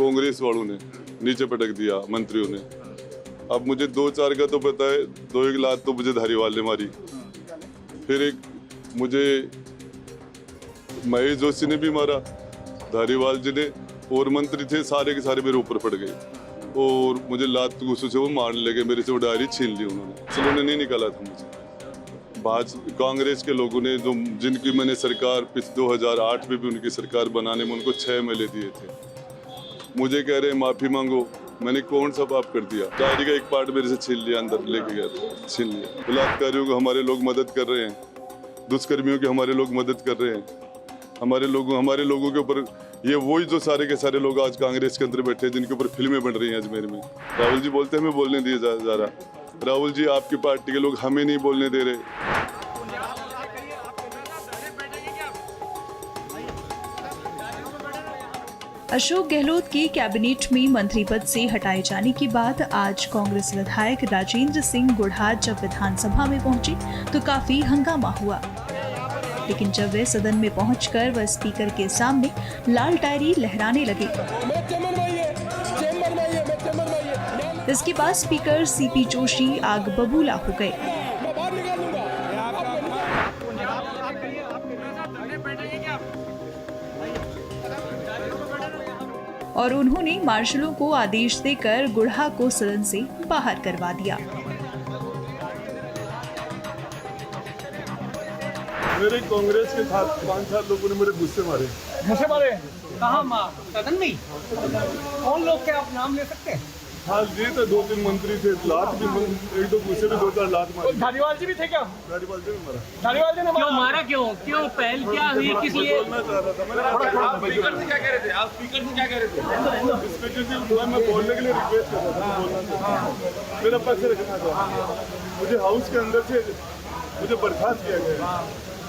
कांग्रेस वालों ने नीचे पटक दिया, मंत्रियों ने। अब मुझे 2-4 का तो पता है, 2-1 लात तो मुझे धारीवाल ने मारी। फिर एक मुझे महेश जोशी ने भी मारा, धारीवाल जी ने, और मंत्री थे सारे के सारे मेरे ऊपर पड़ गए और मुझे लात गुस्से से वो मारने लगे। मेरे से वो डायरी छीन ली उन्होंने नहीं निकाला था मुझे। कांग्रेस के लोगों ने जो जिनकी मैंने सरकार 2008 में भी उनकी सरकार बनाने में उनको 6 मेले दिए थे, मुझे कह रहे हैं माफी मांगो। मैंने कौन सा पाप कर दिया? डायरी का एक पार्ट मेरे से छीन लिया, अंदर लेके गया था, छीन लिया। बलात्कारियों को हमारे लोग मदद कर रहे हैं, दुष्कर्मियों की हमारे लोग मदद कर रहे हैं। हमारे लोगों के ऊपर ये वही जो सारे के सारे लोग आज कांग्रेस के अंदर बैठे हैं जिनके ऊपर फिल्में बन रही हैं अजमेर में। राहुल जी बोलते हैं हमें बोलने दिए जा रहा। राहुल जी, आपकी पार्टी के लोग हमें नहीं बोलने दे रहे। अशोक गहलोत के कैबिनेट में मंत्री पद से हटाए जाने के बाद आज कांग्रेस विधायक राजेंद्र सिंह गुढ़ात जब विधानसभा में पहुंचे तो काफी हंगामा हुआ, लेकिन जब वे सदन में पहुंचकर वह स्पीकर के सामने लाल डायरी लहराने लगे। इसके बाद स्पीकर सीपी जोशी आग बबूला हो गए। और उन्होंने मार्शलों को आदेश देकर गुढ़ा को सदन से बाहर करवा दिया। मेरे कांग्रेस के साथ 5-7 लोगों ने मेरे गुस्से मारे। कहाँ मार? सदन में? कौन लोग के आप नाम ले सकते हैं? हाँ जी, तो 2-3 मंत्री थे, लात भी एक दो गुस्से में 2-4 लात मारी। धारीवाल जी भी थे क्या? धारीवाल जी ने मारा। धारीवाल जी ने क्यों मारा? क्यों पहल क्या हुई? किस लिए? बोलना चाह रहा था मैं। आप स्पीकर से क्या कह रहे थे? स्पीकर जी मैं बोलने के लिए रिक्वेस्ट कर रहा था, बोलना था, मेरा पक्ष रखना था। मुझे हाउस के अंदर से मुझे बर्खास्त किया गया,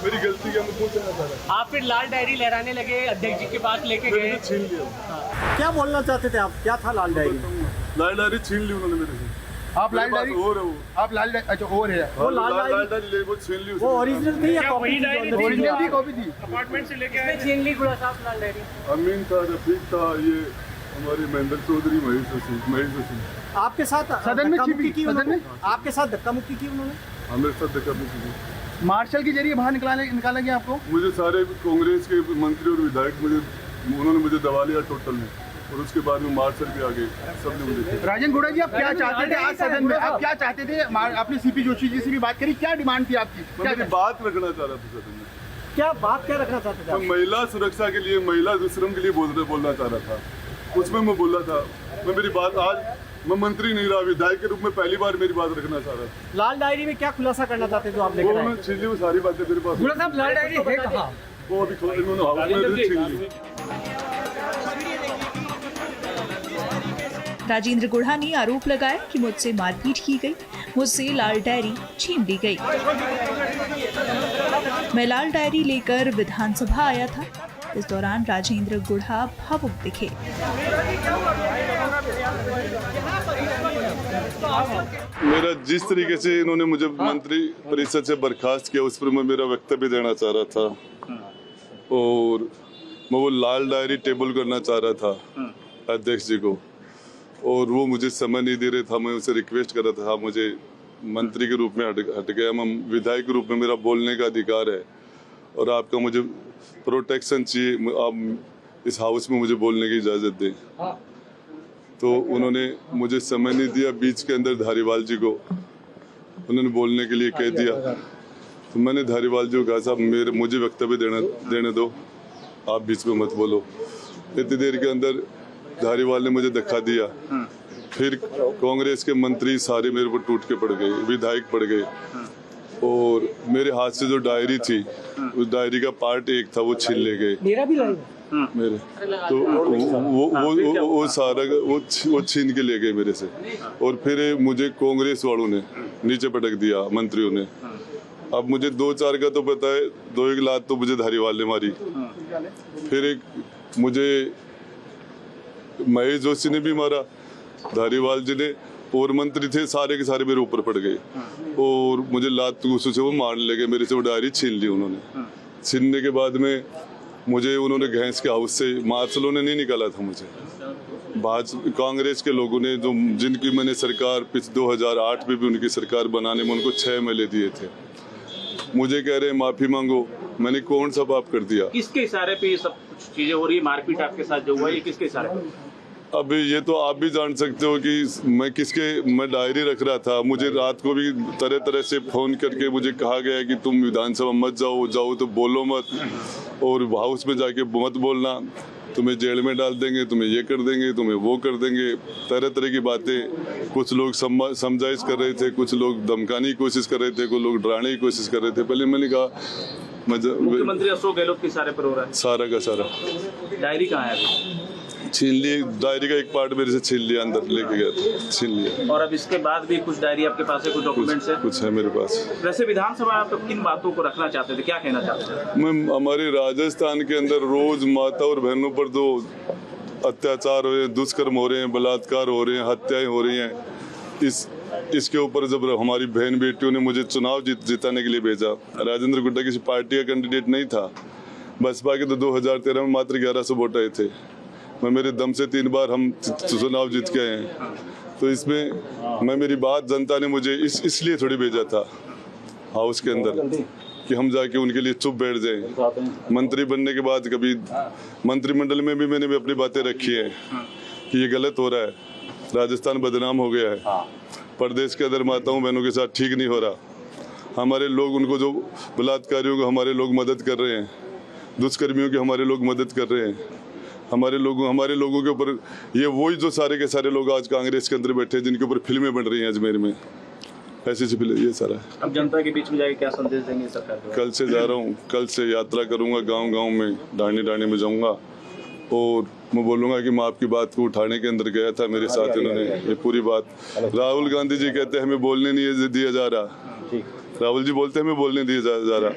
मेरी गलती है, मैं पूछना चाह रहा। आप फिर लाल डायरी लहराने लगे, अध्यक्ष जी के पास लेके गए। छीन लिया। क्या बोलना चाहते थे आप? क्या था लाल डायरी? लाल डायरी छीन ली उन्होंने मेरे से। आप लाल डायरी और है वो। आप लाल डायरी, अच्छा और है वो लाल डायरी ले वो छीन ली। वो ओरिजिनल थी या कॉपी थी? ओरिजिनल थी, कॉपी थी? अपार्टमेंट से लेके आए। छीन ली गुड़ा साहब लाल डायरी। अमीन था, रफीक था, ये हमारे महेंद्र चौधरी, महेश जोशी। आपके साथ सदन में चिपकी की उन्होंने? आपके साथ धक्का मुक्की की उन्होंने? हमें साथ धक्का मुक्की की। मार्शल के जरिए बाहर निकाला गया आपको? मुझे सारे कांग्रेस के मंत्री और विधायक उन्होंने मुझे दबा लिया टोटल में, और उसके बाद में मार्शल भी आ गए, सबने मुझे। राजेंद्र गुढ़ा जी, आप क्या चाहते थे आज सदन में? आप क्या चाहते थे? आपने सीपी जोशी जी से भी बात करी, क्या डिमांड थी आपकी? मैं बात रखना चाह रहा था सदन में। क्या बात क्या रखना चाहते थे? मैं महिला सुरक्षा के लिए, महिला दुष्कर्म के लिए बोलना चाह रहा था, उसमें मैं बोला था। मैं मेरी बात आज मैं मंत्री नहीं रहा, विधायक के रूप में पहली बार मेरी बात रखना चाह रहा था। लाल डायरी में क्या खुलासा करना चाहते जो आप लेकर आए? वो छीन ली, वो सारी बातें मेरे पास। गुढ़ा साहब, लाल डायरी है कहाँ? वो अभी इन्होंने हाउस में छीन ली। राजेंद्र गुढ़ा ने आरोप लगाया कि मुझसे मारपीट की गई, मुझसे लाल डायरी छीन ली गई। मैं लाल डायरी लेकर विधानसभा आया था। इस दौरान राजेंद्र गुढ़ा भावुक दिखे। मेरा जिस तरीके से इन्होंने मुझे मंत्री परिषद से बर्खास्त किया, उस पर मैं मेरा वक्तव्य देना चाह रहा था, और मैं वो लाल डायरी टेबल करना चाह रहा था अध्यक्ष जी को, और वो मुझे समय नहीं दे रहे था। मैं उसे रिक्वेस्ट कर रहा था, मुझे मंत्री के रूप में हट गया, मैं विधायक के रूप में मेरा बोलने का अधिकार है, और आपका मुझे प्रोटेक्शन चाहिए, आप इस हाउस में मुझे बोलने की इजाज़त दें। तो उन्होंने मुझे समय नहीं दिया। बीच के अंदर धारीवाल जी को उन्होंने बोलने के लिए कह दिया, तो मैंने धारीवाल जी को कहा, साहब मुझे वक्तव्य देने दो, आप बीच में मत बोलो। इतनी देर के अंदर धारीवाल ने मुझे धक्का दिया। फिर कांग्रेस के मंत्री सारे मेरे ऊपर टूट के पड़ गए, विधायक पड़ गए, और मेरे हाथ से जो डायरी थी, उस डायरी का पार्ट एक था, वो छीन ले गए। मेरा भी लाइव मेरे तो वो सारा वो छीन के ले गए मेरे से, और फिर मुझे कांग्रेस वालों ने नीचे पटक दिया, मंत्रियों ने। अब मुझे 2-4 का तो पता है, 2-1 लात तो मुझे धारीवाल ने मारी। फिर एक मुझे महेश जोशी ने भी मारा, धारीवाल जी ने, और मंत्री थे सारे के सारे मेरे ऊपर पड़ गए, और मुझे लात गुस्से से वो मारने लगे। मेरे से वो डायरी छीन ली उन्होंने। छीनने के बाद में मुझे उन्होंने घैंस के हाउस से, मार्शलों ने नहीं निकाला था मुझे, भाजपा कांग्रेस के लोगों ने जो जिनकी मैंने सरकार 2008 में भी उनकी सरकार बनाने में उनको 6 MLA दिए थे, मुझे कह रहे हैं माफी मांगो। मैंने कौन सा पाप कर दिया? किसके इशारे पे ये सब कुछ चीजें हो रही है? मारपीट आपके साथ जो हुआ है, ये किसके इशारे पे? अब ये तो आप भी जान सकते हो कि मैं डायरी रख रहा था। मुझे रात को भी तरह तरह से फोन करके मुझे कहा गया कि तुम विधानसभा मत जाओ तो बोलो मत, और हाउस में जाके मत बोलना, तुम्हें जेल में डाल देंगे, तुम्हें ये कर देंगे, तुम्हें वो कर देंगे, तरह तरह की बातें। कुछ लोग समझाइश कर रहे थे, कुछ लोग धमकाने की कोशिश कर रहे थे, कुछ लोग डराने की कोशिश कर रहे थे। पहले मैंने कहा मुख्यमंत्री अशोक गहलोत के इशारे पर हो रहा है सारा का सारा। डायरी कहाँ है अभी? छीन लिए, डायरी का एक पार्ट मेरे से छीन लिया, अंदर लेके गया, छीन लिया। और अब इसके बाद भी कुछ डायरी आपके पास है, कुछ डॉक्यूमेंट्स है? कुछ है मेरे पास। वैसे विधानसभा आप किन बातों को रखना चाहते थे, क्या कहना चाहते थे? मैं हमारे राजस्थान के अंदर रोज माता और बहनों पर जो अत्याचार हो रहे हैं, दुष्कर्म हो रहे हैं, बलात्कार हो रहे हैं, हत्याएं हो रही हैं, इसके ऊपर जब हमारी बहन बेटियों ने मुझे चुनाव जिताने के लिए भेजा, राजेंद्र गुड्डा किसी पार्टी का कैंडिडेट नहीं था, बसपा के तो 2013 में मात्र 1100 वोट आए थे। मैं मेरे दम से 3 बार हम चुनाव जीत के आए हैं। तो इसमें मेरी बात जनता ने मुझे इसलिए थोड़ी भेजा था हाउस के अंदर कि हम जाके उनके लिए चुप बैठ जाएं। मंत्री बनने के बाद कभी मंत्रिमंडल में भी मैंने भी अपनी बातें रखी हैं कि ये गलत हो रहा है, राजस्थान बदनाम हो गया है, प्रदेश के अंदर माताओं बहनों के साथ ठीक नहीं हो रहा। हमारे लोग उनको जो बलात्कारियों को हमारे लोग मदद कर रहे हैं, दुष्कर्मियों की हमारे लोग मदद कर रहे हैं। हमारे लोगों के ऊपर ये वही जो सारे के सारे लोग आज कांग्रेस के अंदर बैठे हैं जिनके ऊपर फिल्में बन रही हैं अजमेर में, ऐसी फिल्म ये सारा है। अब जनता के बीच में जाके क्या संदेश देंगे सरकार को? कल से जा रहा हूँ, कल से यात्रा करूँगा, गांव-गांव में डाणी में जाऊँगा और मैं बोलूँगा कि मैं आपकी बात को उठाने के अंदर गया था, मेरे साथ इन्होंने ये पूरी बात। राहुल गांधी जी कहते हैं हमें बोलने नहीं दिया जा रहा, राहुल जी बोलते हैं हमें बोलने दिया जा रहा।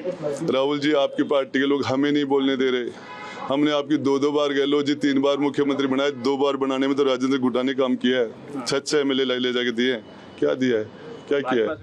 राहुल जी आपकी पार्टी के लोग हमें नहीं बोलने दे रहे। हमने आपकी 2 बार गहलोत जी 3 बार मुख्यमंत्री बनाए, 2 बार बनाने में तो राजेंद्र गुड्डा ने काम किया है, 6 MLA ले जाके दिए। क्या दिया है, क्या किया है?